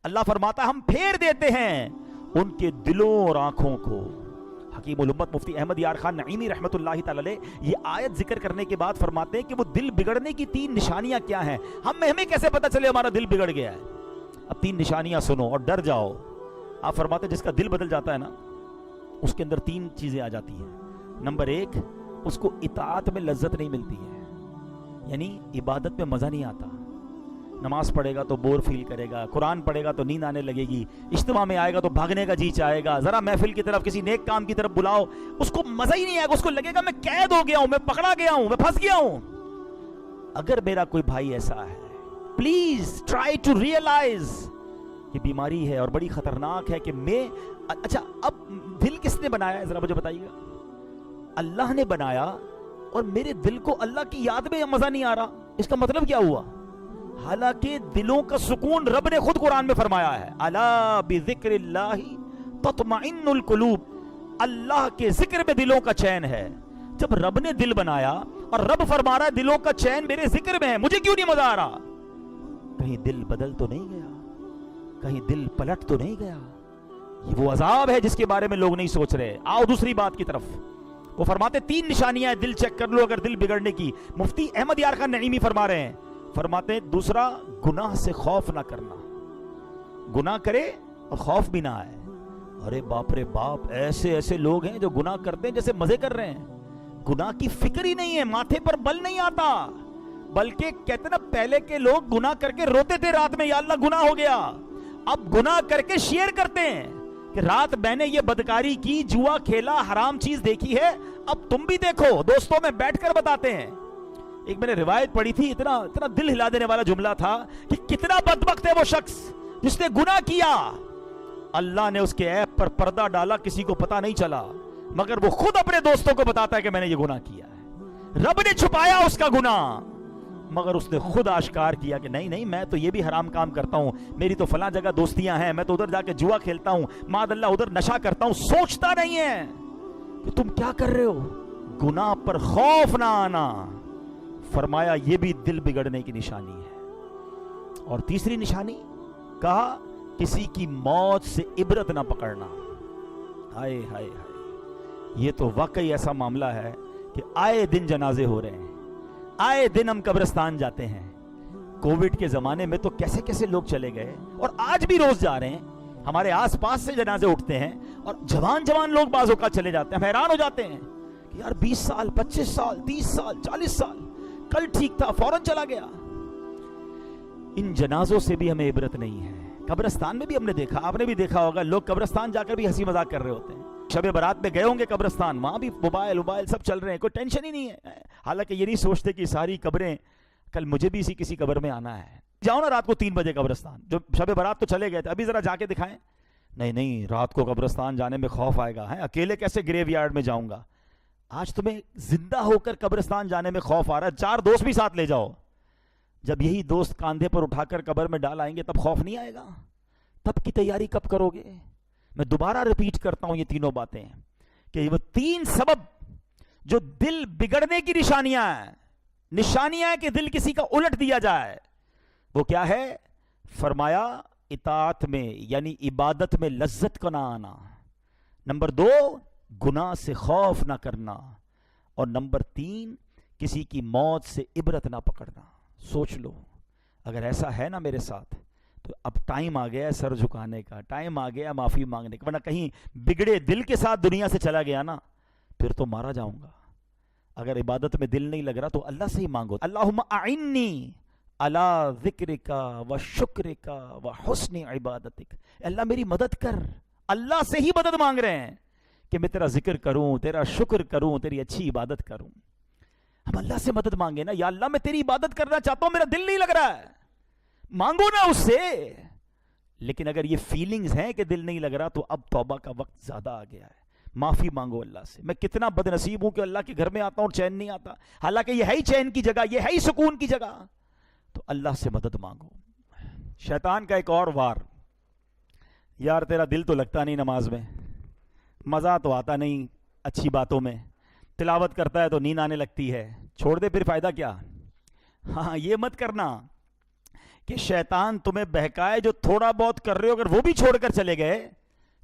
اللہ فرماتا ہے ہم پھیر دیتے ہیں ان کے دلوں اور آنکھوں کو. حکیم الامت مفتی احمد یار خان نعیمی رحمت اللہ تعالی علیہ یہ آیت ذکر کرنے کے بعد فرماتے ہیں کہ وہ دل بگڑنے کی 3 نشانیاں کیا ہیں. ہمیں کیسے پتہ چلے ہمارا دل بگڑ گیا ہے؟ اب 3 نشانیاں سنو اور ڈر جاؤ. آپ فرماتے ہیں جس کا دل بدل جاتا ہے نا اس کے اندر 3 چیزیں آ جاتی ہیں. نمبر 1، اس کو اطاعت میں لذت نہیں ملتی ہے، یعنی عبادت میں مزہ نہیں آتا. نماز پڑھے گا تو بور فیل کرے گا، قرآن پڑھے گا تو نیند آنے لگے گی، اجتماع میں آئے گا تو بھاگنے کا جی چاہے گا، ذرا محفل کی طرف کسی نیک کام کی طرف بلاؤ اس کو مزہ ہی نہیں آئے گا، اس کو لگے گا میں قید ہو گیا ہوں، میں پکڑا گیا ہوں، میں پھنس گیا ہوں. اگر میرا کوئی بھائی ایسا ہے پلیز ٹرائی ٹو ریئلائز یہ بیماری ہے اور بڑی خطرناک ہے کہ میں اچھا اب دل کس نے بنایا ہے ذرا مجھے بتائیے گا؟ اللہ نے بنایا اور میرے دل کو اللہ کی یاد میں مزہ نہیں آ رہا، اس کا مطلب کیا ہوا؟ حالانکہ دلوں کا سکون رب نے خود قرآن میں فرمایا ہے الا بذکر اللہ تطمئن القلوب، اللہ کے ذکر میں دلوں کا چین ہے. جب رب نے دل بنایا اور رب فرما رہا ہے دلوں کا چین میرے ذکر میں ہے، مجھے کیوں نہیں مزہ آ رہا؟ کہیں دل بدل تو نہیں گیا؟ کہیں دل پلٹ تو نہیں گیا؟ یہ وہ عذاب ہے جس کے بارے میں لوگ نہیں سوچ رہے. آؤ دوسری بات کی طرف. وہ فرماتے 3 نشانیاں ہیں دل چیک کر لو اگر دل بگڑنے کی. مفتی احمد یار خان نعیمی فرما رہے ہیں، فرماتے ہیں دوسرا گناہ سے خوف نہ کرنا، گناہ کرے اور خوف بھی نہ آئے. ارے باپ رے باپ، ایسے لوگ ہیں جو گناہ کرتے ہیں جیسے مزے کر رہے ہیں، گناہ کی فکر ہی نہیں ہے، ماتھے پر بل نہیں آتا، بلکہ کہتے نا پہلے کے لوگ گناہ کر کے روتے تھے رات میں یا اللہ گناہ ہو گیا، اب گناہ کر کے شیئر کرتے ہیں کہ رات میں نے یہ بدکاری کی، جوا کھیلا، حرام چیز دیکھی ہے، اب تم بھی دیکھو. دوستوں میں بیٹھ کر بتاتے ہیں. ایک میں نے روایت پڑھی تھی، اتنا دل ہلا دینے والا جملہ تھا کہ کتنا بدبخت ہے وہ شخص جس نے گناہ کیا، اللہ نے اس کے عیب پر پردہ ڈالا، کسی کو پتا نہیں چلا، مگر وہ خود اپنے دوستوں کو بتاتا ہے کہ میں نے یہ گناہ کیا ہے. رب نے چھپایا اس کا گناہ مگر اس نے خود آشکار کیا کہ نہیں میں تو یہ بھی حرام کام کرتا ہوں، میری تو فلاں جگہ دوستیاں ہیں، میں تو ادھر جا کے جوا کھیلتا ہوں، معاذ اللہ ادھر نشہ کرتا ہوں. سوچتا نہیں ہے کہ تم کیا کر رہے ہو. گناہ پر خوف نہ آنا، فرمایا یہ بھی دل بگڑنے کی نشانی ہے. اور تیسری نشانی کہا کسی کی موت سے عبرت نہ پکڑنا. ہائے ہائے ہائے، یہ تو واقعی ایسا معاملہ ہے کہ آئے دن جنازے ہو رہے ہیں، آئے دن ہم قبرستان جاتے ہیں. کووڈ کے زمانے میں تو کیسے لوگ چلے گئے اور آج بھی روز جا رہے ہیں. ہمارے آس پاس سے جنازے اٹھتے ہیں اور جوان لوگ بعض اوقات چلے جاتے ہیں. ہم حیران ہو جاتے ہیں کہ یار 20 سال 25 سال 30 سال 40 سال، کل ٹھیک تھا فوراً چلا گیا. ان جنازوں سے بھی ہمیں عبرت نہیں ہے. قبرستان میں بھی ہم نے دیکھا، آپ نے بھی دیکھا ہوگا، لوگ قبرستان جا کر بھی ہنسی مذاق کر رہے ہوتے ہیں. شب برات میں گئے ہوں گے قبرستان، وہاں بھی موبائل سب چل رہے ہیں، کوئی ٹینشن ہی نہیں ہے. حالانکہ یہ نہیں سوچتے کہ ساری قبریں کل مجھے بھی کسی قبر میں آنا ہے. جاؤ نا رات کو 3 بجے قبرستان، جو شب برات تو چلے گئے تھے، ابھی ذرا جا کے دکھائیں. نہیں رات کو قبرستان جانے میں خوف آئے گا، اکیلے کیسے گریو یارڈ میں جاؤں گا. آج تمہیں زندہ ہو کر قبرستان جانے میں خوف آ رہا ہے، 4 دوست بھی ساتھ لے جاؤ. جب یہی دوست کاندھے پر اٹھا کر قبر میں ڈال آئیں گے تب خوف نہیں آئے گا؟ تب کی تیاری کب کرو گے؟ میں دوبارہ ریپیٹ کرتا ہوں یہ تینوں باتیں کہ وہ 3 سبب جو دل بگڑنے کی نشانیاں ہیں کہ دل کسی کا الٹ دیا جائے. وہ کیا ہے؟ فرمایا اطاعت میں یعنی عبادت میں لذت کو نہ آنا. نمبر 2 گناہ سے خوف نہ کرنا. اور نمبر 3 کسی کی موت سے عبرت نہ پکڑنا. سوچ لو اگر ایسا ہے نا میرے ساتھ تو اب ٹائم آ گیا ہے سر جھکانے کا، ٹائم آ گیا معافی مانگنے کا. ورنہ کہیں بگڑے دل کے ساتھ دنیا سے چلا گیا نا پھر تو مارا جاؤں گا. اگر عبادت میں دل نہیں لگ رہا تو اللہ سے ہی مانگو. اللہم اعنی علی ذکرک و شکرک و حسن عبادتک. اللہ میری مدد کر. اللہ سے ہی مدد مانگ رہے ہیں کہ میں تیرا ذکر کروں، تیرا شکر کروں، تیری اچھی عبادت کروں. ہم اللہ سے مدد مانگے نا، یا اللہ میں تیری عبادت کرنا چاہتا ہوں، میرا دل نہیں لگ رہا ہے، مانگو نا اس سے. لیکن اگر یہ فیلنگز ہیں کہ دل نہیں لگ رہا تو اب توبہ کا وقت زیادہ آ گیا ہے. معافی مانگو اللہ سے. میں کتنا بد نصیب ہوں کہ اللہ کے گھر میں آتا ہوں اور چین نہیں آتا، حالانکہ یہ ہے ہی چین کی جگہ، یہ ہے ہی سکون کی جگہ. تو اللہ سے مدد مانگو. شیطان کا ایک اور وار، یار تیرا دل تو لگتا نہیں نماز میں، مزہ تو آتا نہیں اچھی باتوں میں، تلاوت کرتا ہے تو نیند آنے لگتی ہے، چھوڑ دے پھر فائدہ کیا. ہاں یہ مت کرنا. کہ شیطان تمہیں بہکائے, جو تھوڑا بہت کر رہے ہو اگر وہ بھی چھوڑ کر چلے گئے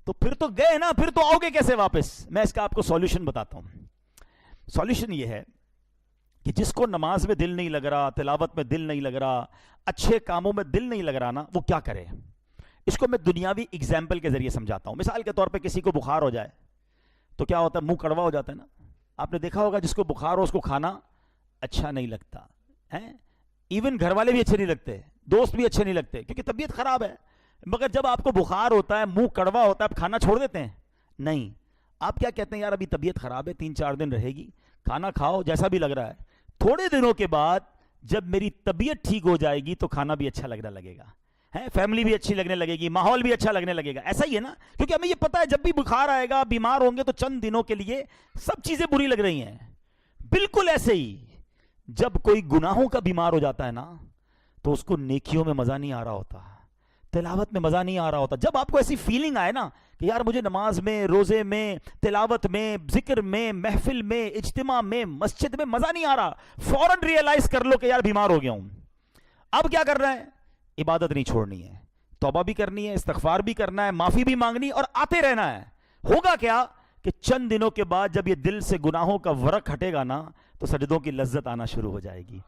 تو پھر تو گئے نا, پھر تو آؤ گے کیسے واپس. میں اس کا آپ کو سولوشن بتاتا ہوں. سولوشن یہ ہے کہ جس کو نماز میں دل نہیں لگ رہا, تلاوت میں دل نہیں لگ رہا, اچھے کاموں میں دل نہیں لگ رہا نا, وہ کیا کرے. اس کو میں دنیاوی اگزامپل کے ذریعے سمجھاتا ہوں. مثال کے طور پہ کسی کو بخار ہو جائے تو کیا ہوتا ہے, منہ کڑوا ہو جاتا ہے نا. آپ نے دیکھا ہوگا جس کو بخار ہو اس کو کھانا اچھا نہیں لگتا ہے, ایون گھر والے بھی اچھے نہیں لگتے, دوست بھی اچھے نہیں لگتے, کیونکہ طبیعت خراب ہے. مگر جب آپ کو بخار ہوتا ہے, منہ کڑوا ہوتا ہے, آپ کھانا چھوڑ دیتے ہیں؟ نہیں. آپ کیا کہتے ہیں, یار ابھی طبیعت خراب ہے, 3-4 دن رہے گی, کھانا کھاؤ جیسا بھی لگ رہا ہے. تھوڑے دنوں کے بعد جب میری طبیعت ٹھیک ہو جائے گی تو کھانا بھی اچھا لگنے لگے گا, فیملی بھی اچھی لگنے لگے گی, ماحول بھی اچھا لگنے لگے گا. ایسا ہی ہے نا, کیونکہ ہمیں یہ پتا ہے جب بھی بخار آئے گا, بیمار ہوں گے تو چند دنوں کے لیے سب چیزیں بری لگ رہی ہیں. بالکل ایسے ہی جب کوئی گناہوں کا بیمار ہو جاتا ہے نا تو اس کو نیکیوں میں مزہ نہیں آ رہا ہوتا, تلاوت میں مزہ نہیں آ رہا ہوتا. جب آپ کو ایسی فیلنگ آئے نا کہ یار مجھے نماز میں, روزے میں, تلاوت میں, ذکر میں, محفل میں, اجتماع میں, مسجد میں مزہ نہیں آ رہا, فوراً ریئلائز کر لو کہ یار بیمار ہو گیا ہوں. اب کیا کرنا ہے, عبادت نہیں چھوڑنی ہے, توبہ بھی کرنی ہے, استغفار بھی کرنا ہے, معافی بھی مانگنی اور آتے رہنا ہے. ہوگا کیا کہ چند دنوں کے بعد جب یہ دل سے گناہوں کا ورق ہٹے گا نا تو سجدوں کی لذت آنا شروع ہو جائے گی,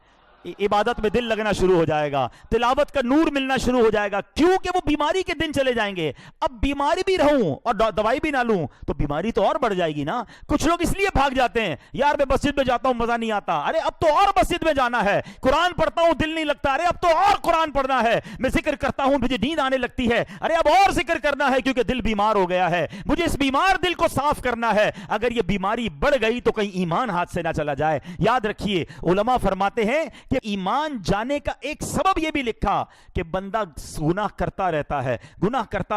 عبادت میں دل لگنا شروع ہو جائے گا, تلاوت کا نور ملنا شروع ہو جائے گا. کیونکہ وہ بیماری کے دن چلے جائیں گے. اب بیماری بھی رہوں اور دوائی بھی نہ لوں تو بیماری تو اور بڑھ جائے گی نا. کچھ لوگ اس لیے بھاگ جاتے ہیں, یار میں مسجد میں جاتا ہوں مزہ نہیں آتا, ارے اب تو اور مسجد میں جانا ہے. قرآن پڑھتا ہوں دل نہیں لگتا, ارے اب تو اور قرآن پڑھنا ہے. میں ذکر کرتا ہوں مجھے نیند آنے لگتی ہے, ارے اب اور ذکر کرنا ہے کیونکہ دل بیمار ہو گیا ہے. مجھے اس بیمار دل کو صاف کرنا ہے. اگر یہ بیماری بڑھ گئی تو کہیں ایمان ہاتھ سے نہ چلا جائے. یاد رکھیے علماء فرماتے ہیں کہ ایمان جانے کا ایک سبب یہ بھی لکھا کہ بندہ گناہ کرتا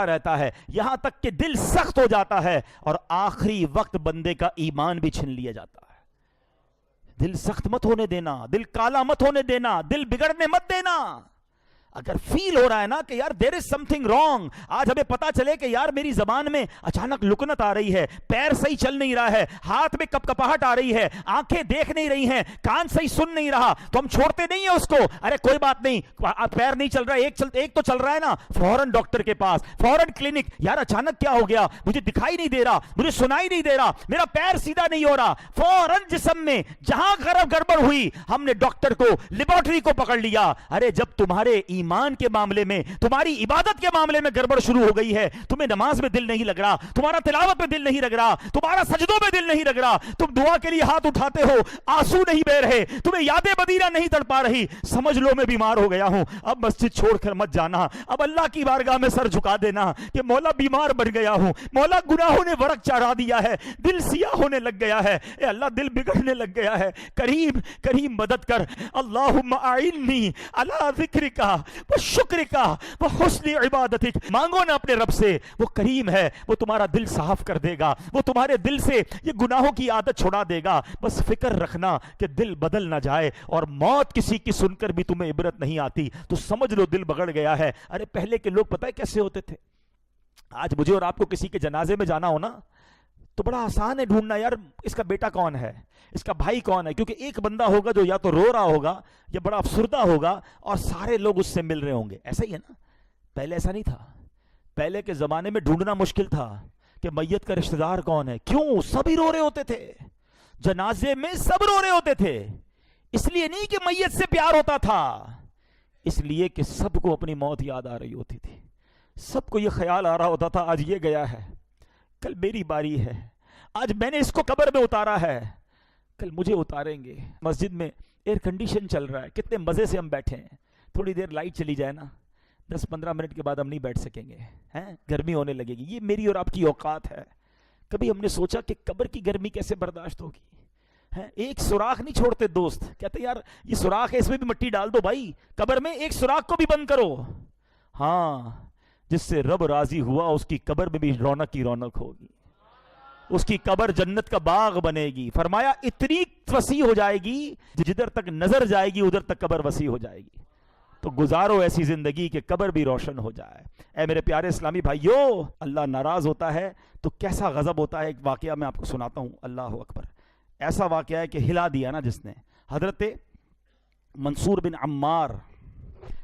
رہتا ہے یہاں تک کہ دل سخت ہو جاتا ہے اور آخری وقت بندے کا ایمان بھی چھن لیا جاتا ہے. دل سخت مت ہونے دینا, دل کالا مت ہونے دینا, دل بگڑنے مت دینا. اگر فیل ہو رہا ہے نا کہ یار دیر از سم تھنگ رانگ, آج ہمیں پتا چلے کہ یار میری زبان میں اچانک لکنت آ رہی ہے, پیر صحیح چل نہیں رہا ہے, ہاتھ میں کپکپاہٹ آ رہی ہے, آنکھیں دیکھ نہیں رہی ہیں, کان صحیح سن نہیں رہا, تو ہم چھوڑتے نہیں ہیں اس کو. ارے کوئی بات نہیں, پیر نہیں چل رہا, ایک تو چل رہا ہے نا, فوراً ڈاکٹر کے پاس, فوراً کلینک. یار اچانک کیا ہو گیا, مجھے دکھائی نہیں دے رہا, مجھے سنائی نہیں دے رہا, میرا پیر سیدھا نہیں ہو رہا. فوراً جسم میں جہاں گڑبڑ ہوئی ہم نے ڈاکٹر کو, لیبارٹری کو پکڑ لیا. ارے جب تمہارے ایمان کے معاملے میں, تمہاری عبادت کے معاملے میں گڑبڑ شروع ہو گئی ہے, تمہیں نماز میں دل نہیں لگ رہا, تمہارا تلاوت میں دل نہیں لگ رہا, تمہارا سجدوں میں دل نہیں لگ رہا, تم دعا کے لیے ہاتھ اٹھاتے ہو آنسو نہیں بہ رہے, تمہیں یاد مدینہ نہیں تڑپا رہی, سمجھ لو میں بیمار ہو گیا ہوں. اب مسجد چھوڑ کر مت جانا, اب اللہ کی بارگاہ میں سر جھکا دینا کہ مولا بیمار بن گیا ہوں, مولا گناہوں نے ورق چڑھا دیا ہے, دل سیاہ ہونے لگ گیا ہے, اے اللہ دل بگڑنے لگ گیا ہے, کریم مدد کر. اللہم اعنی علی ذکرک و شکرک و حسن عبادتک. مانگو نا اپنے رب سے, وہ کریم ہے, وہ تمہارا دل صاف کر دے گا, وہ تمہارے دل سے یہ گناہوں کی عادت چھڑا دے گا. بس فکر رکھنا کہ دل بدل نہ جائے, اور موت کسی کی سن کر بھی تمہیں عبرت نہیں آتی تو سمجھ لو دل بگڑ گیا ہے. ارے پہلے کے لوگ پتہ ہے کیسے ہوتے تھے. آج مجھے اور آپ کو کسی کے جنازے میں جانا ہو نا تو بڑا آسان ہے ڈھونڈنا, یار اس کا بیٹا کون ہے, اس کا بھائی کون ہے, کیونکہ ایک بندہ ہوگا جو یا تو رو رہا ہوگا یا بڑا افسردہ ہوگا اور سارے لوگ اس سے مل رہے ہوں گے. ایسا ہی ہے نا. پہلے ایسا نہیں تھا. پہلے کے زمانے میں ڈھونڈنا مشکل تھا کہ میت کا رشتہ دار کون ہے. کیوں؟ سبھی رو رہے ہوتے تھے جنازے میں, سب رو رہے ہوتے تھے. اس لیے نہیں کہ میت سے پیار ہوتا تھا, اس لیے کہ سب کو اپنی موت یاد آ رہی ہوتی تھی. سب کو یہ خیال آ رہا ہوتا تھا آج یہ گیا ہے, کل میری باری ہے, آج میں نے اس کو قبر میں اتارا ہے, کل مجھے اتاریں گے. مسجد میں ایئر کنڈیشن چل رہا ہے, کتنے مزے سے ہم بیٹھے ہیں, تھوڑی دیر لائٹ چلی جائے نا 10-15 منٹ کے بعد ہم نہیں بیٹھ سکیں گے, گرمی ہونے لگے گی. یہ میری اور آپ کی اوقات ہے. کبھی ہم نے سوچا کہ قبر کی گرمی کیسے برداشت ہوگی. ایک سوراخ نہیں چھوڑتے دوست, کہتے یار یہ سوراخ ہے اس میں بھی مٹی ڈال دو بھائی, قبر میں ایک سوراخ کو بھی بند کرو. ہاں, جس سے رب راضی ہوا اس کی قبر میں بھی رونق کی رونق ہوگی, اس کی قبر جنت کا باغ بنے گی. فرمایا اتنی وسیع ہو جائے گی جدھر تک نظر جائے گی ادھر تک قبر وسیع ہو جائے گی. تو گزارو ایسی زندگی کہ قبر بھی روشن ہو جائے. اے میرے پیارے اسلامی بھائیو, اللہ ناراض ہوتا ہے تو کیسا غضب ہوتا ہے. ایک واقعہ میں آپ کو سناتا ہوں. اللہ اکبر. ایسا واقعہ ہے کہ ہلا دیا نا جس نے. حضرت منصور بن عمار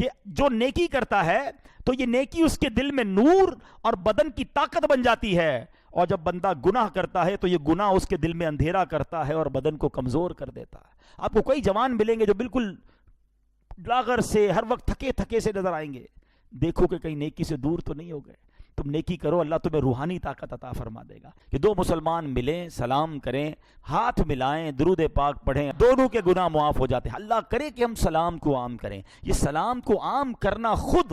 کہ جو نیکی کرتا ہے تو یہ نیکی اس کے دل میں نور اور بدن کی طاقت بن جاتی ہے، اور جب بندہ گناہ کرتا ہے تو یہ گناہ اس کے دل میں اندھیرا کرتا ہے اور بدن کو کمزور کر دیتا ہے۔ آپ کو کئی جوان ملیں گے جو بالکل لاغر سے ہر وقت تھکے تھکے سے نظر آئیں گے، دیکھو کہ کہیں نیکی سے دور تو نہیں ہو گئے۔ تم نیکی کرو، اللہ تمہیں روحانی طاقت عطا فرما دے گا کہ دو مسلمان ملیں، سلام کریں، ہاتھ ملائیں، درود پاک پڑھیں، دونوں کے گناہ معاف ہو جاتے ہیں۔ اللہ کرے کہ ہم سلام کو عام کریں۔ یہ سلام کو عام کرنا خود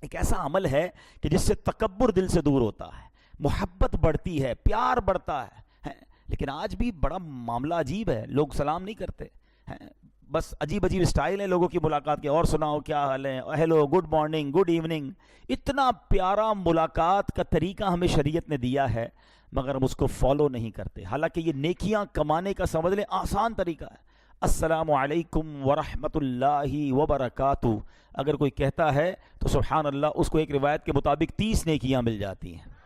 ایک ایسا عمل ہے کہ جس سے تکبر دل سے دور ہوتا ہے، محبت بڑھتی ہے، پیار بڑھتا ہے۔ لیکن آج بھی بڑا معاملہ عجیب ہے، لوگ سلام نہیں کرتے، بس عجیب عجیب اسٹائل ہے لوگوں کی ملاقات کے، اور سناؤ کیا حال ہے، hello, good morning, good evening. اتنا پیارا ملاقات کا طریقہ ہمیں شریعت نے دیا ہے، مگر ہم اس کو فالو نہیں کرتے، حالانکہ یہ نیکیاں کمانے کا سمجھ لیں آسان طریقہ ہے۔ السلام علیکم ورحمۃ اللہ وبرکاتہ اگر کوئی کہتا ہے تو سبحان اللہ، اس کو ایک روایت کے مطابق 30 نیکیاں مل جاتی ہیں۔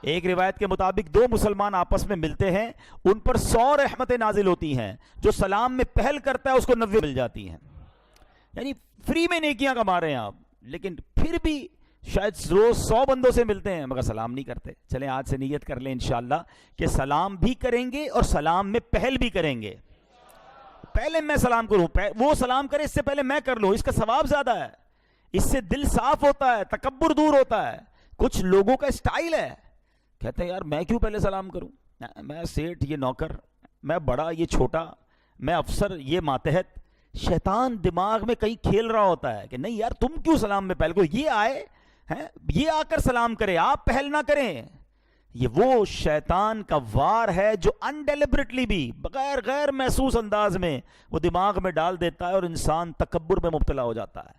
ایک روایت کے مطابق دو مسلمان آپس میں ملتے ہیں، ان پر 100 رحمتیں نازل ہوتی ہیں، جو سلام میں پہل کرتا ہے اس کو 90 مل جاتی ہیں۔ یعنی فری میں نیکیاں کما رہے ہیں آپ، لیکن پھر بھی شاید روز 100 بندوں سے ملتے ہیں مگر سلام نہیں کرتے۔ چلیں آج سے نیت کر لیں انشاءاللہ کہ سلام بھی کریں گے اور سلام میں پہل بھی کریں گے۔ پہلے میں سلام کروں، وہ سلام کرے اس سے پہلے میں کر لوں، اس کا ثواب زیادہ ہے، اس سے دل صاف ہوتا ہے، تکبر دور ہوتا ہے۔ کچھ لوگوں کا اسٹائل ہے، کہتے ہیں یار میں کیوں پہلے سلام کروں، میں سیٹھ یہ نوکر، میں بڑا یہ چھوٹا، میں افسر یہ ماتحت۔ شیطان دماغ میں کہیں کھیل رہا ہوتا ہے کہ نہیں یار تم کیوں سلام میں پہل کرو، یہ آئے ہیں یہ آ کر سلام کرے، آپ پہل نہ کریں۔ یہ وہ شیطان کا وار ہے جو انڈیلیبریٹلی بھی غیر محسوس انداز میں وہ دماغ میں ڈال دیتا ہے اور انسان تکبر میں مبتلا ہو جاتا ہے۔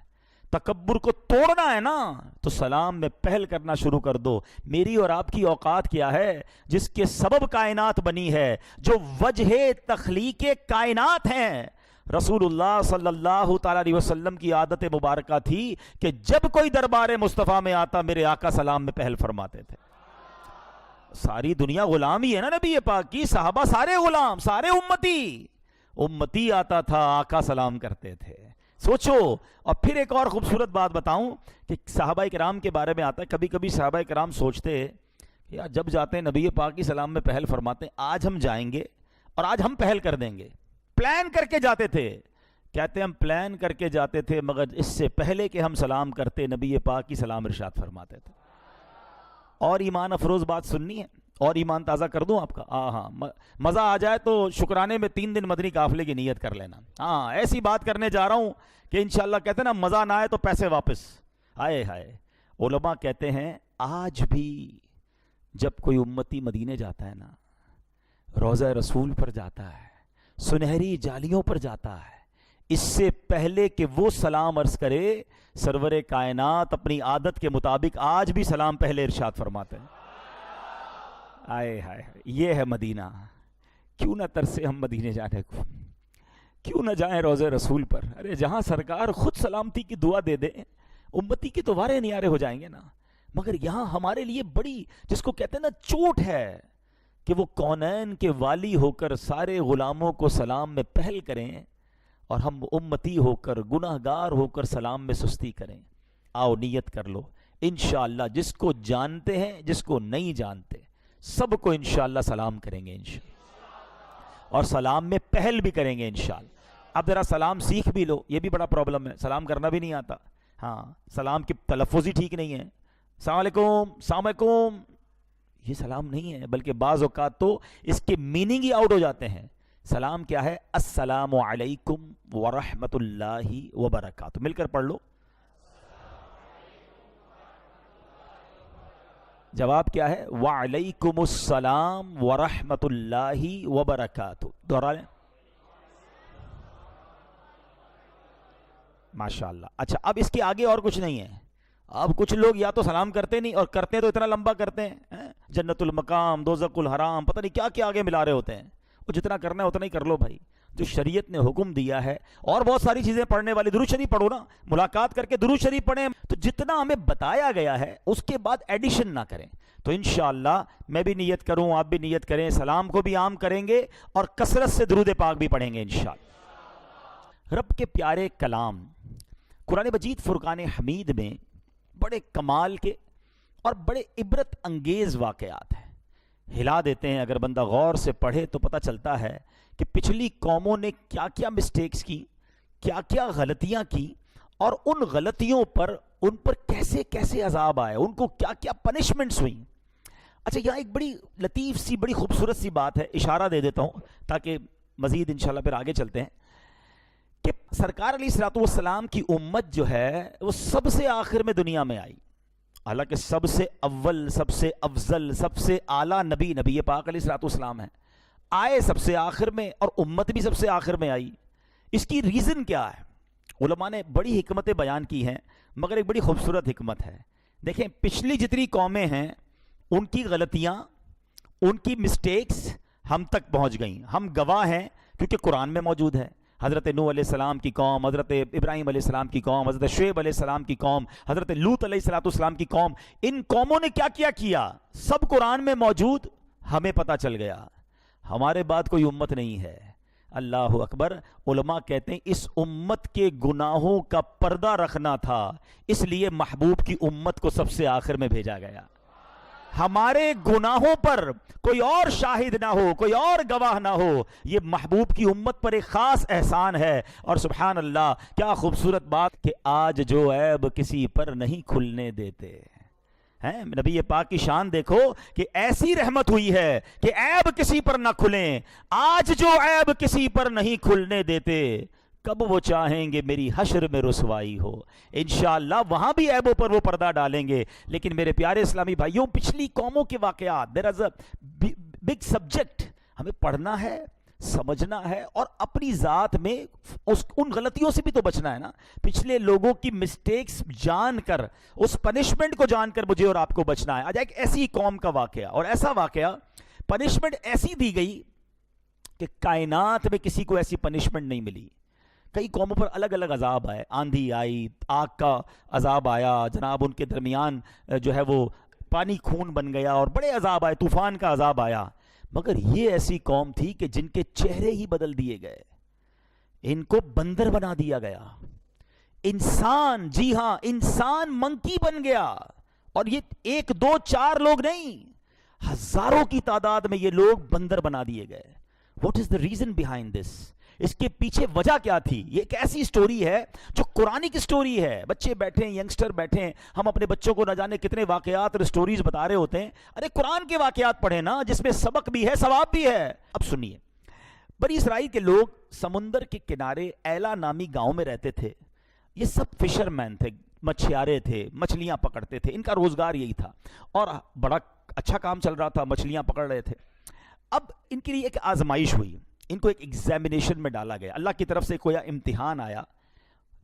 تکبر کو توڑنا ہے نا تو سلام میں پہل کرنا شروع کر دو۔ میری اور آپ کی اوقات کیا ہے جس کے سبب کائنات بنی ہے، جو وجہ تخلیق کائنات ہیں۔ رسول اللہ صلی اللہ تعالی علیہ وسلم کی عادت مبارکہ تھی کہ جب کوئی دربار مصطفیٰ میں آتا میرے آقا سلام میں پہل فرماتے تھے۔ ساری دنیا غلام ہی ہے نا نبی پاک کی، صحابہ سارے غلام، سارے امتی آتا تھا، آقا سلام کرتے تھے۔ سوچو۔ اور پھر ایک اور خوبصورت بات بتاؤں کہ صحابہ کرام کے بارے میں آتا ہے، کبھی کبھی صحابہ کرام سوچتے کہ یار جب جاتے ہیں نبی پاک کی سلام میں پہل فرماتے ہیں، آج ہم جائیں گے اور آج ہم پہل کر دیں گے۔ پلان کر کے جاتے تھے، کہتے ہیں ہم پلان کر کے جاتے تھے مگر اس سے پہلے کہ ہم سلام کرتے نبی پاک کی سلام ارشاد فرماتے تھے۔ اور ایمان افروز بات سننی ہے اور ایمان تازہ کر دوں آپ کا؟ ہاں مزہ آ جائے تو شکرانے میں 3 دن مدنی قافلے کی نیت کر لینا۔ ہاں ایسی بات کرنے جا رہا ہوں کہ انشاءاللہ کہتے ہیں نا مزہ نہ آئے تو پیسے واپس۔ ہائے ہائے، علماء کہتے ہیں آج بھی جب کوئی امتی مدینے جاتا ہے نا، روضہ رسول پر جاتا ہے، سنہری جالیوں پر جاتا ہے، اس سے پہلے کہ وہ سلام عرض کرے سرور کائنات اپنی عادت کے مطابق آج بھی سلام پہلے ارشاد فرماتے ہیں۔ آئے ہائے، یہ ہے مدینہ۔ کیوں نہ ترسے ہم مدینے جانے کو، کیوں نہ جائیں روضہ رسول پر؟ ارے جہاں سرکار خود سلامتی کی دعا دے دیں، امتی کی تو وارے نیارے ہو جائیں گے نا۔ مگر یہاں ہمارے لیے بڑی جس کو کہتے ہیں نا چوٹ ہے کہ وہ کونین کے والی ہو کر سارے غلاموں کو سلام میں پہل کریں اور ہم امتی ہو کر گناہ گار ہو کر سلام میں سستی کریں۔ آؤ نیت کر لو، انشاءاللہ جس کو جانتے ہیں جس کو نہیں جانتے سب کو انشاءاللہ سلام کریں گے انشاءاللہ، اور سلام میں پہل بھی کریں گے انشاءاللہ۔ اب ذرا سلام سیکھ بھی لو، یہ بھی بڑا پرابلم ہے، سلام کرنا بھی نہیں آتا۔ ہاں سلام کی تلفظ ہی ٹھیک نہیں ہے، السلام علیکم، السلام علیکم، یہ سلام نہیں ہے، بلکہ بعض اوقات تو اس کے میننگ ہی آؤٹ ہو جاتے ہیں۔ سلام کیا ہے؟ السلام علیکم ورحمۃ اللہ وبرکاتہ، مل کر پڑھ لو۔ جواب کیا ہے؟ وعلیکم السلام ورحمۃ اللہ وبرکاتہ۔ دوہرا لیں۔ ماشاءاللہ۔ اچھا اب اس کے آگے اور کچھ نہیں ہے۔ اب کچھ لوگ یا تو سلام کرتے نہیں، اور کرتے ہیں تو اتنا لمبا کرتے ہیں، جنت المقام، دوزخ الحرام، پتہ نہیں کیا کیا آگے ملا رہے ہوتے ہیں۔ وہ جتنا کرنا ہے اتنا ہی کر لو بھائی، جو شریعت نے حکم دیا ہے۔ اور بہت ساری چیزیں پڑھنے والی، درود شریف پڑھو نا، ملاقات کر کے درود شریف پڑھیں، تو جتنا ہمیں بتایا گیا ہے اس کے بعد ایڈیشن نہ کریں۔ تو انشاءاللہ میں بھی نیت کروں، آپ بھی نیت کریں، سلام کو بھی عام کریں گے اور کثرت سے درود پاک بھی پڑھیں گے انشاءاللہ۔ رب کے پیارے کلام قرآن مجید فرقان حمید میں بڑے کمال کے اور بڑے عبرت انگیز واقعات ہیں. ہلا دیتے ہیں. اگر بندہ غور سے پڑھے تو پتہ چلتا ہے کہ پچھلی قوموں نے کیا کیا مسٹیکس کی, کیا کیا غلطیاں کی, اور ان غلطیوں پر ان پر کیسے کیسے عذاب آئے, ان کو کیا کیا پنشمنٹس ہوئیں. اچھا, یہاں ایک بڑی لطیف سی بڑی خوبصورت سی بات ہے, اشارہ دے دیتا ہوں تاکہ مزید انشاءاللہ پھر آگے چلتے ہیں, کہ سرکار علیہ الصلوۃ والسلام کی امت جو ہے وہ سب سے آخر میں دنیا میں آئی. حالانکہ سب سے اول, سب سے افضل, سب سے اعلیٰ نبی پاک علیہ الصلوۃ والسلام ہیں, آئے سب سے آخر میں اور امت بھی سب سے آخر میں آئی. اس کی ریزن کیا ہے؟ علماء نے بڑی حکمتیں بیان کی ہیں, مگر ایک بڑی خوبصورت حکمت ہے. دیکھیں, پچھلی جتنی قومیں ہیں ان کی غلطیاں, ان کی مسٹیکس ہم تک پہنچ گئیں. ہم گواہ ہیں کیونکہ قرآن میں موجود ہے. حضرت نوح علیہ السلام کی قوم, حضرت ابراہیم علیہ السلام کی قوم, حضرت شعیب علیہ السلام کی قوم, حضرت لوط علیہ السلام کی قوم, ان قوموں نے کیا کیا کیا سب قرآن میں موجود, ہمیں پتہ چل گیا. ہمارے بعد کوئی امت نہیں ہے. اللہ اکبر. علماء کہتے ہیں اس امت کے گناہوں کا پردہ رکھنا تھا, اس لیے محبوب کی امت کو سب سے آخر میں بھیجا گیا. ہمارے گناہوں پر کوئی اور شاہد نہ ہو, کوئی اور گواہ نہ ہو, یہ محبوب کی امت پر ایک خاص احسان ہے. اور سبحان اللہ, کیا خوبصورت بات کہ آج جو عیب کسی پر نہیں کھلنے دیتے ہیں. نبی پاک کی شان دیکھو کہ ایسی رحمت ہوئی ہے کہ عیب کسی پر نہ کھلیں. آج جو عیب کسی پر نہیں کھلنے دیتے, کب وہ چاہیں گے میری حشر میں رسوائی ہو. انشاءاللہ وہاں بھی عیبوں پر وہ پردہ ڈالیں گے. لیکن میرے پیارے اسلامی بھائیوں, پچھلی قوموں کے واقعات, دیر از اے بگ سبجیکٹ, ہمیں پڑھنا ہے, سمجھنا ہے, اور اپنی ذات میں ان غلطیوں سے بھی تو بچنا ہے نا. پچھلے لوگوں کی مسٹیکس جان کر, اس پنشمنٹ کو جان کر مجھے اور آپ کو بچنا ہے. آج ایک ایسی قوم کا واقعہ, اور ایسا واقعہ, پنشمنٹ ایسی دی گئی کہ کائنات میں کسی کو ایسی پنشمنٹ نہیں ملی. کئی قوموں پر الگ الگ عذاب آئے, آندھی آئی, آگ کا عذاب آیا, جناب ان کے درمیان جو ہے وہ پانی خون بن گیا, اور بڑے عذاب آئے, طوفان کا عذاب آیا. مگر یہ ایسی قوم تھی کہ جن کے چہرے ہی بدل دیے گئے, ان کو بندر بنا دیا گیا. انسان, جی ہاں انسان منکی بن گیا. اور یہ ایک دو چار لوگ نہیں, ہزاروں کی تعداد میں یہ لوگ بندر بنا دیے گئے. What is the reason behind this? اس کے پیچھے وجہ کیا تھی؟ یہ ایک ایسی سٹوری ہے جو قرآنی کی سٹوری ہے. بچے بیٹھے ہیں, ینگسٹر بیٹھے ہیں, ہم اپنے بچوں کو نہ جانے کتنے واقعات اور سٹوریز بتا رہے ہوتے ہیں. ارے قرآن کے واقعات پڑھیں نا, جس میں سبق بھی ہے, ثواب بھی ہے. اب سنیے, بنی اسرائیل کے لوگ سمندر کے کنارے ایلا نامی گاؤں میں رہتے تھے. یہ سب فشر مین تھے, مچھیارے تھے, مچھلیاں پکڑتے تھے, ان کا روزگار یہی تھا, اور بڑا اچھا کام چل رہا تھا, مچھلیاں پکڑ رہے تھے. اب ان کے لیے ایک آزمائش ہوئی, ان کو ایک ایگزامینیشن میں ڈالا گیا, اللہ کی طرف سے کوئی امتحان آیا.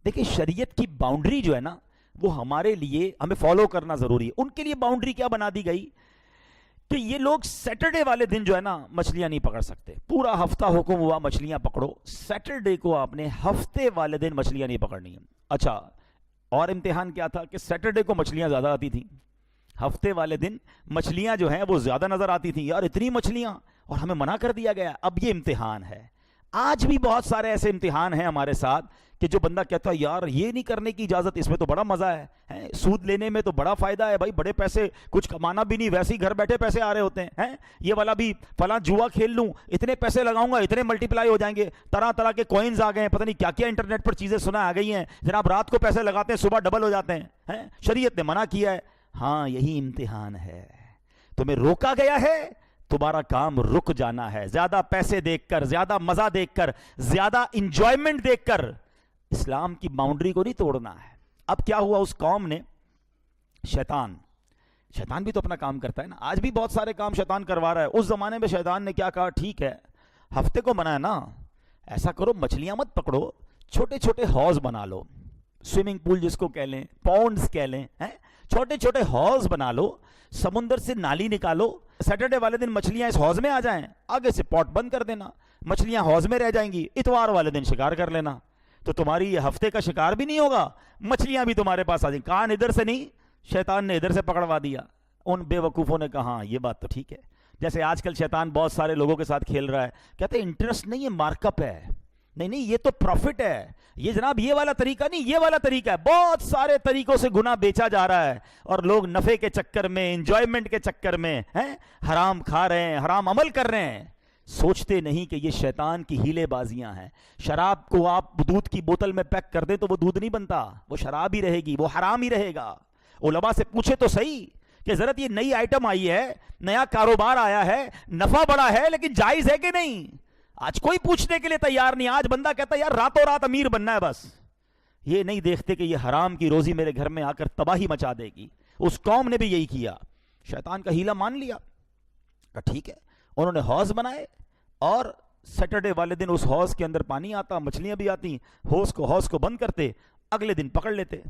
دیکھیں, شریعت کی باؤنڈری جو ہے نا, وہ ہمارے لیے ہمیں فالو کرنا ضروری ہے. ان کے لیے باؤنڈری کیا بنا دی گئی کہ یہ لوگ سیٹرڈے والے دن جو ہے نا مچھلیاں نہیں پکڑ سکتے. پورا ہفتہ حکم ہوا مچھلیاں پکڑو, سیٹرڈے کو آپ نے ہفتے والے دن مچھلیاں نہیں پکڑنی ہیں. اچھا, اور امتحان کیا تھا کہ سیٹرڈے کو مچھلیاں زیادہ آتی تھیں, ہفتے والے دن مچھلیاں جو ہیں وہ زیادہ نظر آتی تھیں. یار اتنی مچھلیاں, اور ہمیں منع کر دیا گیا. اب یہ امتحان ہے. آج بھی بہت سارے ایسے امتحان ہیں ہمارے ساتھ کہ جو بندہ کہتا ہے یار یہ نہیں کرنے کی اجازت, اس میں تو بڑا مزہ ہے, سود لینے میں تو بڑا فائدہ ہے بھائی, بڑے پیسے, کچھ کمانا بھی نہیں, ویسے ہی گھر بیٹھے پیسے آ رہے ہوتے ہیں. یہ والا بھی فلاں جوا کھیل لوں, اتنے پیسے لگاؤں گا, اتنے ملٹی پلائی ہو جائیں گے. طرح طرح کے کوئنز آ گئے ہیں, پتہ نہیں کیا کیا انٹرنیٹ پر چیزیں سنا آ گئی ہیں. جناب رات کو پیسے لگاتے ہیں, صبح ڈبل ہو جاتے ہیں. شریعت نے منع کیا ہے. ہاں, یہی امتحان ہے. تمہیں روکا گیا ہے, تمہارا کام رک جانا ہے. زیادہ پیسے دیکھ کر, زیادہ مزہ دیکھ کر, زیادہ انجوائمنٹ دیکھ کر اسلام کی باؤنڈری کو نہیں توڑنا ہے. اب کیا ہوا, اس قوم نے, شیطان بھی تو اپنا کام کرتا ہے نا. آج بھی بہت سارے کام شیطان کروا رہا ہے. اس زمانے میں شیطان نے کیا کہا, ٹھیک ہے ہفتے کو منع ہے نا, ایسا کرو مچھلیاں مت پکڑو, چھوٹے چھوٹے حوض بنا لو, سوئمنگ پول جس کو کہہ لیں, پونڈز کہہ لیں, چھوٹے چھوٹے حوض بنا لو, سمندر سے نالی نکالو, سیٹرڈے والے دن مچھلیاں اس حوض میں آ جائیں, آگے سے پوٹ بند کر دینا, مچھلیاں حوض میں رہ جائیں گی, اتوار والے دن شکار کر لینا, تو تمہاری یہ ہفتے کا شکار بھی نہیں ہوگا, مچھلیاں بھی تمہارے پاس آ جائیں. کان ادھر سے نہیں, شیطان نے ادھر سے پکڑوا دیا. ان بے وقوفوں نے کہا یہ بات تو ٹھیک ہے. جیسے آج کل شیطان بہت سارے لوگوں کے ساتھ کھیل رہا ہے, کہتے ہیں انٹرسٹ نہیں ہے, مارک اپ ہے. نہیں نہیں یہ تو پروفٹ ہے، یہ جناب یہ والا طریقہ نہیں، یہ والا طریقہ ہے. بہت سارے طریقوں سے گناہ بیچا جا رہا ہے اور لوگ نفع کے چکر میں، انجوائمنٹ کے چکر میں حرام کھا رہے ہیں، حرام عمل کر رہے ہیں. سوچتے نہیں کہ یہ شیطان کی ہیلے بازیاں ہیں. شراب کو آپ دودھ کی بوتل میں پیک کر دیں تو وہ دودھ نہیں بنتا، وہ شراب ہی رہے گی، وہ حرام ہی رہے گا. علماء سے پوچھے تو صحیح کہ ضرورت یہ نئی آئٹم آئی ہے، نیا کاروبار آیا ہے، نفع بڑا ہے، لیکن جائز ہے کہ نہیں؟ آج کوئی پوچھنے کے لیے تیار نہیں. آج بندہ کہتا ہے یار راتوں رات امیر بننا ہے بس. یہ نہیں دیکھتے کہ یہ حرام کی روزی میرے گھر میں آ کر تباہی مچا دے گی. اس قوم نے بھی یہی کیا، شیطان کا ہیلا مان لیا. ٹھیک ہے، انہوں نے حوض بنائے اور سیٹرڈے والے دن اس حوض کے اندر پانی آتا، مچھلیاں بھی آتی، حوض کو بند کرتے، اگلے دن پکڑ لیتے.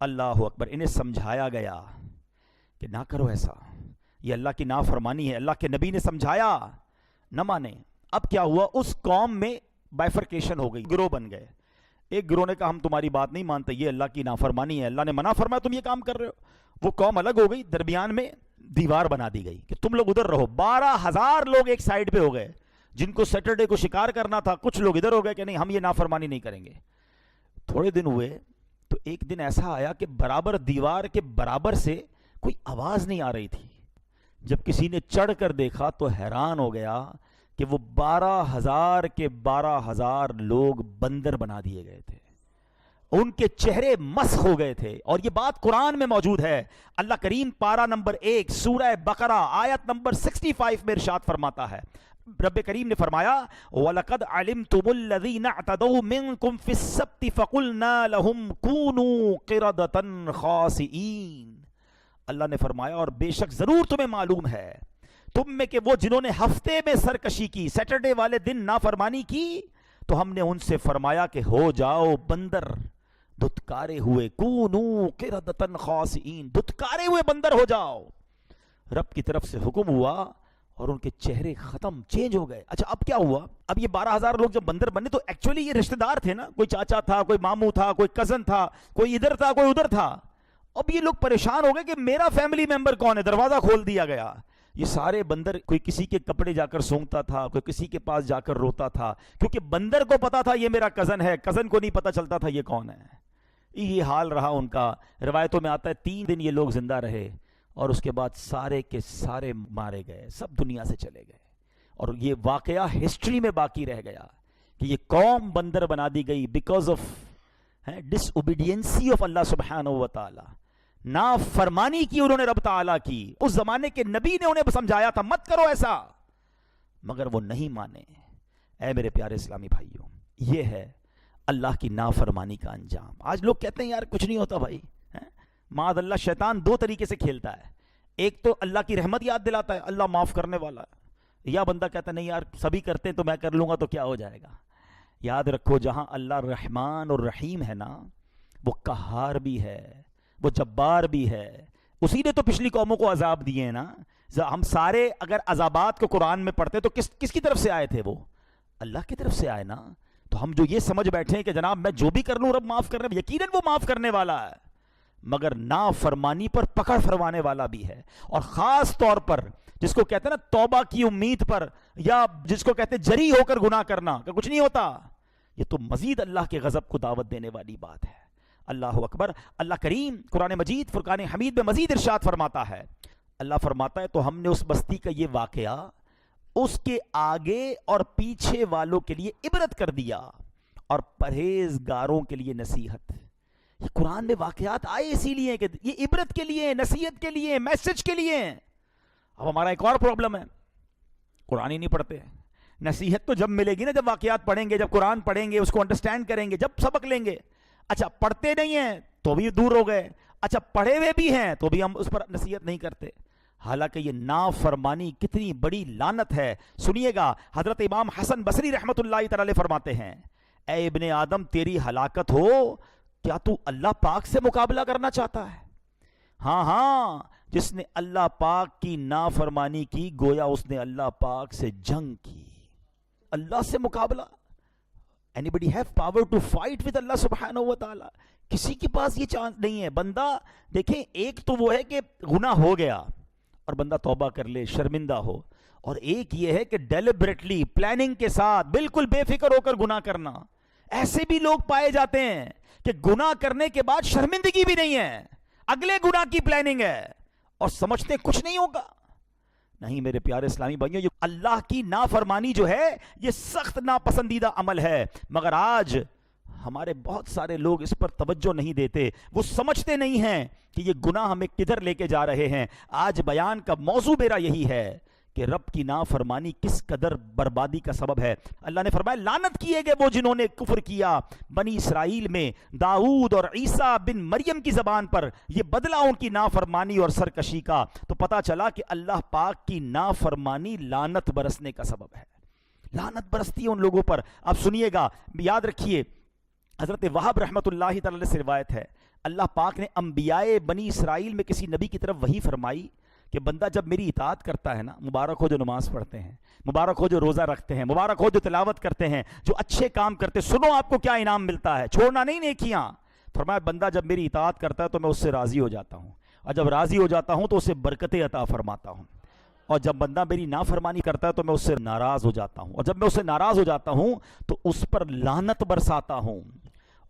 اللہ اکبر. انہیں سمجھایا گیا کہ نہ کرو ایسا، یہ اللہ کی نافرمانی ہے. اللہ کے نبی نے سمجھایا، نہ مانے. اب کیا ہوا، اس قوم میں بائفرکیشن ہو گئی، گروہ بن گئے. ایک گروہ نے کہا ہم تمہاری بات نہیں مانتے، یہ اللہ کی نافرمانی ہے، اللہ نے منع فرمایا تم یہ کام کر رہے ہو. وہ قوم الگ ہو گئی، درمیان میں دیوار بنا دی گئی کہ تم لوگ ادھر رہو. 12,000 لوگ ایک سائیڈ پہ ہو گئے جن کو سیٹرڈے کو شکار کرنا تھا. کچھ لوگ ادھر ہو گئے کہ نہیں ہم یہ نافرمانی نہیں کریں گے. تھوڑے دن ہوئے تو ایک دن ایسا آیا کہ برابر دیوار کے برابر سے کوئی آواز نہیں آ رہی تھی. جب کسی نے چڑھ کر دیکھا تو حیران ہو گیا کہ وہ 12,000 کے 12,000 لوگ بندر بنا دیے گئے تھے. ان کے چہرے مسخ ہو گئے تھے. اور یہ بات قرآن میں موجود ہے. اللہ کریم پارہ نمبر 1 سورہ بقرہ آیت نمبر 65 میں ارشاد فرماتا ہے. رب کریم نے فرمایا وَلَقَدْ عَلِمْتُمُ الَّذِينَ اعْتَدَوْا مِنْكُمْ فِي السَّبْتِ فَقُلْنَا لَهُمْ كُونُوا قِرَدَةً خَاسِئِينَ. اللہ نے فرمایا اور بے شک ضرور تمہیں معلوم ہے تم میں کہ وہ جنہوں نے ہفتے میں سرکشی کی، سیٹرڈے والے دن نافرمانی کی، تو ہم نے ان سے فرمایا کہ ہو جاؤ بندر، دھتکارے ہوئے. کونوا قردۃ خاسئین، دھتکارے ہوئے بندر ہو جاؤ. رب کی طرف سے حکم ہوا اور ان کے چہرے ختم، چینج ہو گئے. اچھا اب کیا ہوا؟ اب یہ 12,000 لوگ جب بندر بنے تو ایکچولی یہ رشتہ دار تھے نا، کوئی چاچا تھا، کوئی ماموں تھا، کوئی کزن تھا، کوئی ادھر تھا، کوئی ادھر تھا. اب یہ لوگ پریشان ہو گئے کہ میرا فیملی ممبر کون ہے. دروازہ کھول دیا گیا. یہ سارے بندر، کوئی کسی کے کپڑے جا کر سونگتا تھا، کوئی کسی کے پاس جا کر روتا تھا، کیونکہ بندر کو پتا تھا یہ میرا کزن ہے، کزن کو نہیں پتا چلتا تھا یہ کون ہے. یہ حال رہا ان کا. روایتوں میں آتا ہے 3 دن یہ لوگ زندہ رہے اور اس کے بعد سارے کے سارے مارے گئے، سب دنیا سے چلے گئے. اور یہ واقعہ ہسٹری میں باقی رہ گیا کہ یہ قوم بندر بنا دی گئی بیکاز آف ڈس اوبیڈینسی آف اللہ سبحانہ و تعالی. نافرمانی کی انہوں نے رب تعالیٰ کی. اس زمانے کے نبی نے انہیں سمجھایا تھا مت کرو ایسا، مگر وہ نہیں مانے. اے میرے پیارے اسلامی بھائیوں، یہ ہے اللہ کی نافرمانی کا انجام. آج لوگ کہتے ہیں یار کچھ نہیں ہوتا بھائی. معاذ اللہ شیطان 2 طریقے سے کھیلتا ہے. ایک تو اللہ کی رحمت یاد دلاتا ہے، اللہ معاف کرنے والا ہے، یا بندہ کہتا ہے نہیں یار سبھی کرتے ہیں تو میں کر لوں گا تو کیا ہو جائے گا. یاد رکھو جہاں اللہ رحمان اور رحیم ہے نا، وہ قہار بھی ہے، وہ جبار بھی ہے. اسی نے تو پچھلی قوموں کو عذاب دیے ہیں نا. ہم سارے اگر عذابات کو قرآن میں پڑھتے تو کس کی طرف سے آئے تھے؟ وہ اللہ کی طرف سے آئے نا. تو ہم جو یہ سمجھ بیٹھے ہیں کہ جناب میں جو بھی کر لوں رب معاف کر رہے ہیں، یقیناً وہ معاف کرنے والا ہے، مگر نافرمانی پر پکڑ فرمانے والا بھی ہے. اور خاص طور پر جس کو کہتے ہیں نا توبہ کی امید پر، یا جس کو کہتے ہیں جری ہو کر گناہ کرنا کہ کچھ نہیں ہوتا، یہ تو مزید اللہ کے غضب کو دعوت دینے والی بات ہے. اللہ اکبر. اللہ کریم قرآن مجید فرقان حمید میں مزید ارشاد فرماتا ہے. اللہ فرماتا ہے تو ہم نے اس بستی کا یہ واقعہ اس کے آگے اور پیچھے والوں کے لیے عبرت کر دیا اور پرہیزگاروں کے لیے نصیحت. یہ قرآن میں واقعات آئے اسی لیے کہ یہ عبرت کے لیے، نصیحت کے لیے، میسج کے لیے. اب ہمارا ایک اور پرابلم ہے، قرآن ہی نہیں پڑھتے. نصیحت تو جب ملے گی نا جب واقعات پڑھیں گے، جب قرآن پڑھیں گے، اس کو انڈرسٹینڈ کریں گے، جب سبق لیں گے. اچھا پڑھتے نہیں ہیں تو بھی دور ہو گئے، اچھا پڑھے ہوئے بھی ہیں تو بھی ہم اس پر نصیحت نہیں کرتے. حالانکہ یہ نافرمانی کتنی بڑی لعنت ہے. سنیے گا حضرت امام حسن بصری رحمت اللہ تعالی فرماتے ہیں اے ابن آدم تیری ہلاکت ہو، کیا تو اللہ پاک سے مقابلہ کرنا چاہتا ہے؟ ہاں جس نے اللہ پاک کی نافرمانی کی گویا اس نے اللہ پاک سے جنگ کی. اللہ سے مقابلہ. Anybody have power to fight with اللہ سبحانہ و تعالی؟ کسی کے پاس یہ چانس نہیں ہے. بندہ دیکھیں ایک تو وہ ہے کہ گناہ ہو گیا اور بندہ توبہ کر لے، شرمندہ ہو. اور ایک یہ ہے کہ ڈیلیبریٹلی پلاننگ کے ساتھ بالکل بے فکر ہو کر گناہ کرنا. ایسے بھی لوگ پائے جاتے ہیں کہ گناہ کرنے کے بعد شرمندگی بھی نہیں ہے، اگلے گناہ کی پلاننگ ہے اور سمجھتے کچھ نہیں ہوگا. نہیں میرے پیارے اسلامی بھائیوں، یہ اللہ کی نافرمانی جو ہے یہ سخت ناپسندیدہ عمل ہے، مگر آج ہمارے بہت سارے لوگ اس پر توجہ نہیں دیتے. وہ سمجھتے نہیں ہیں کہ یہ گناہ ہمیں کدھر لے کے جا رہے ہیں. آج بیان کا موضوع میرا یہی ہے کہ رب کی نافرمانی کس قدر بربادی کا سبب ہے. اللہ نے فرمایا لعنت کیے گئے وہ جنہوں نے کفر کیا بنی اسرائیل میں داؤد اور عیسیٰ بن مریم کی زبان پر، یہ بدلہ ان کی نافرمانی اور سرکشی کا. تو پتا چلا کہ اللہ پاک کی نافرمانی لعنت برسنے کا سبب ہے. لعنت برستی ہے ان لوگوں پر. اب سنیے گا، یاد رکھیے، حضرت وہب رحمۃ اللہ تعالی سے روایت ہے، اللہ پاک نے انبیاء بنی اسرائیل میں کسی نبی کی طرف وحی فرمائی کہ بندہ جب میری اطاعت کرتا ہے نا، مبارک ہو جو نماز پڑھتے ہیں، مبارک ہو جو روزہ رکھتے ہیں، مبارک ہو جو تلاوت کرتے ہیں، جو اچھے کام کرتے، سنو آپ کو کیا انعام ملتا ہے، چھوڑنا نہیں نیکیاں. فرمایا بندہ جب میری اطاعت کرتا ہے تو میں اس سے راضی ہو جاتا ہوں، اور جب راضی ہو جاتا ہوں تو اسے برکتیں عطا فرماتا ہوں، اور جب بندہ میری نافرمانی کرتا ہے تو میں اس سے ناراض ہو جاتا ہوں، اور جب میں اس سے ناراض ہو جاتا ہوں تو اس پر لعنت برساتا ہوں،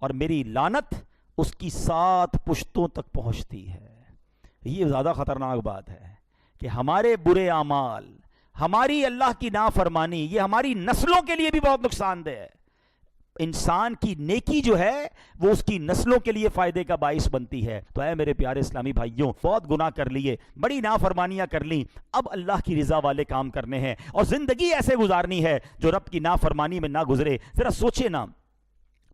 اور میری لعنت اس کی 7 پشتوں تک پہنچتی ہے. یہ زیادہ خطرناک بات ہے کہ ہمارے برے اعمال، ہماری اللہ کی نافرمانی، یہ ہماری نسلوں کے لیے بھی بہت نقصان دہ ہے. انسان کی نیکی جو ہے وہ اس کی نسلوں کے لیے فائدے کا باعث بنتی ہے. تو اے میرے پیارے اسلامی بھائیوں، بہت گناہ کر لیے، بڑی نافرمانیاں کر لیں، اب اللہ کی رضا والے کام کرنے ہیں اور زندگی ایسے گزارنی ہے جو رب کی نافرمانی میں نہ گزرے. ذرا سوچے نا،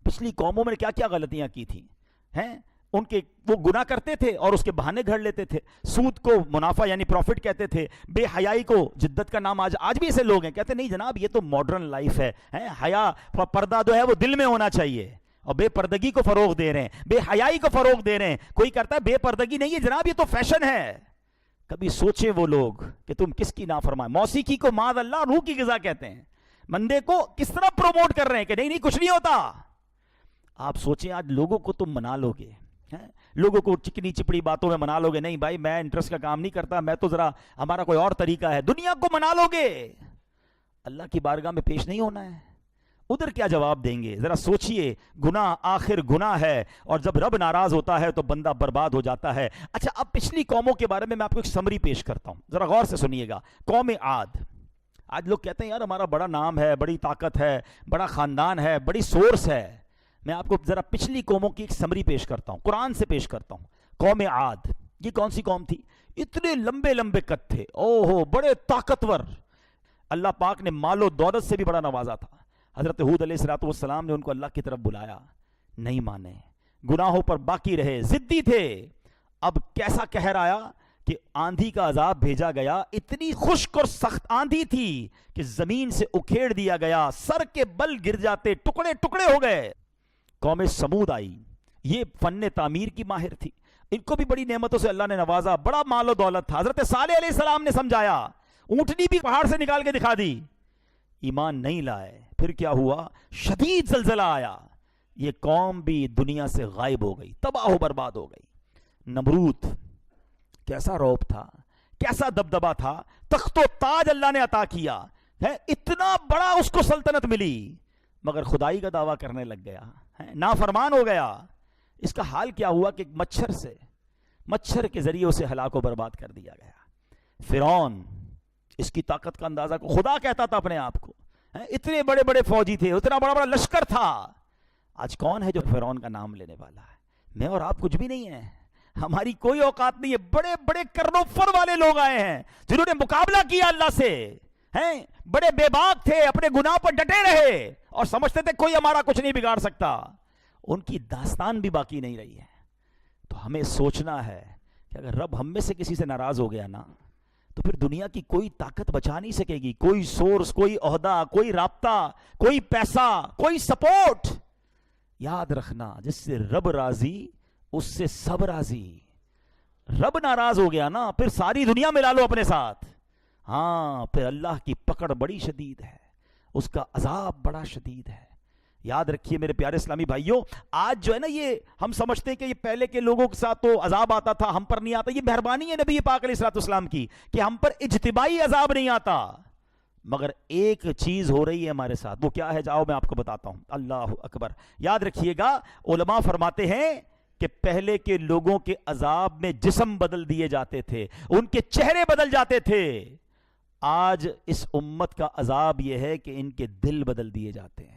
پچھلی قوموں میں کیا کیا غلطیاں کی تھیں ہیں. ان کے وہ گناہ کرتے تھے اور اس کے بہانے گھڑ لیتے تھے. سود کو منافع یعنی پروفٹ کہتے تھے، بے حیائی کو جدت کا نام. آج بھی ایسے لوگ ہیں کہتے نہیں جناب یہ تو ماڈرن لائف ہے، حیا پردہ جو ہے وہ دل میں ہونا چاہیے، اور بے پردگی کو فروغ دے رہے ہیں، بے حیائی کو فروغ دے رہے ہیں. کوئی کرتا ہے بے پردگی نہیں ہے جناب، یہ تو فیشن ہے. کبھی سوچیں وہ لوگ کہ تم کس کی نافرمان. موسیقی کو معاذ اللہ روح کی غذا کہتے ہیں. بندے کو کس طرح پروموٹ کر رہے ہیں کہ نہیں کچھ نہیں ہوتا. آپ سوچیں آج لوگوں کو تم منا لو گے، لوگوں کو چکنی چپڑی باتوں میں منا لو گے، نہیں بھائی میں انٹرسٹ کا کام نہیں کرتا، میں تو ذرا ہمارا کوئی اور طریقہ ہے. دنیا کو منا لو گے، اللہ کی بارگاہ میں پیش نہیں ہونا ہے. ادھر کیا جواب دیں گے؟ ذرا سوچئے. گناہ آخر گناہ ہے، اور جب رب ناراض ہوتا ہے تو بندہ برباد ہو جاتا ہے. اچھا اب پچھلی قوموں کے بارے میں آپ کو ایک سمری پیش کرتا ہوں، ذرا غور سے سنیے گا. قوم عاد. آج لوگ کہتے ہیں یار ہمارا بڑا نام ہے، بڑی طاقت ہے، بڑا خاندان ہے، بڑی سورس ہے. میں آپ کو ذرا پچھلی قوموں کی ایک سمری پیش کرتا ہوں، قرآن سے پیش کرتا ہوں. قوم عاد یہ کون سی قوم تھی؟ اتنے لمبے لمبے قد تھے، اوہو بڑے طاقتور. اللہ پاک نے مال و دولت سے بھی بڑا نوازا تھا. حضرت ہود علیہ السلام نے ان کو اللہ کی طرف بلایا، نہیں مانے، گناہوں پر باقی رہے، ضدی تھے. اب کیسا قہر آیا کہ آندھی کا عذاب بھیجا گیا. اتنی خشک اور سخت آندھی تھی کہ زمین سے اکھیڑ دیا گیا، سر کے بل گر جاتے، ٹکڑے ٹکڑے ہو گئے. قوم سمود آئی، یہ فن تعمیر کی ماہر تھی، ان کو بھی بڑی نعمتوں سے اللہ نے نوازا، بڑا مال و دولت تھا. حضرت صالح علیہ السلام نے سمجھایا، اونٹنی بھی پہاڑ سے نکال کے دکھا دی، ایمان نہیں لائے. پھر کیا ہوا؟ شدید زلزلہ آیا، یہ قوم بھی دنیا سے غائب ہو گئی، تباہ و برباد ہو گئی. نمرود کیسا رعب تھا، کیسا دبدبا تھا، تخت و تاج اللہ نے عطا کیا ہے، اتنا بڑا اس کو سلطنت ملی، مگر خدائی کا دعویٰ کرنے لگ گیا، نافرمان ہو گیا. اس کا حال کیا ہوا کہ مچھر کے ذریعے اسے ہلاک و برباد کر دیا گیا. فرعون، اس کی طاقت کا اندازہ کو خدا کہتا تھا اپنے آپ کو، اتنے بڑے بڑے فوجی تھے، اتنا بڑا بڑا لشکر تھا. آج کون ہے جو فرعون کا نام لینے والا ہے؟ میں اور آپ کچھ بھی نہیں ہیں، ہماری کوئی اوقات نہیں ہے. بڑے بڑے کرنو فر والے لوگ آئے ہیں جنہوں نے مقابلہ کیا اللہ سے، ہیں بڑے بے باک تھے، اپنے گناہ پر ڈٹے رہے اور سمجھتے تھے کوئی ہمارا کچھ نہیں بگاڑ سکتا. ان کی داستان بھی باقی نہیں رہی ہے. تو ہمیں سوچنا ہے کہ اگر رب ہم میں سے کسی سے ناراض ہو گیا نا تو پھر دنیا کی کوئی طاقت بچا نہیں سکے گی، کوئی سورس، کوئی عہدہ، کوئی رابطہ، کوئی پیسہ، کوئی سپورٹ. یاد رکھنا جس سے رب راضی اس سے سب راضی. رب ناراض ہو گیا نا پھر ساری دنیا ملا لو اپنے ساتھ، ہاں پھر اللہ کی پکڑ بڑی شدید ہے، اس کا عذاب بڑا شدید ہے. یاد رکھیے میرے پیارے اسلامی بھائیوں، آج جو ہے نا یہ ہم سمجھتے ہیں کہ یہ پہلے کے لوگوں کے ساتھ تو عذاب آتا تھا، ہم پر نہیں آتا. یہ مہربانی ہے نبی پاک علیہ الصلوۃ والسلام کی کہ ہم پر اجتماعی عذاب نہیں آتا. مگر ایک چیز ہو رہی ہے ہمارے ساتھ، وہ کیا ہے؟ جاؤ میں آپ کو بتاتا ہوں. اللہ اکبر. یاد رکھیے گا، علماء فرماتے ہیں کہ پہلے کے لوگوں کے عذاب میں جسم بدل دیے جاتے تھے، ان کے چہرے بدل جاتے تھے. آج اس امت کا عذاب یہ ہے کہ ان کے دل بدل دیے جاتے ہیں.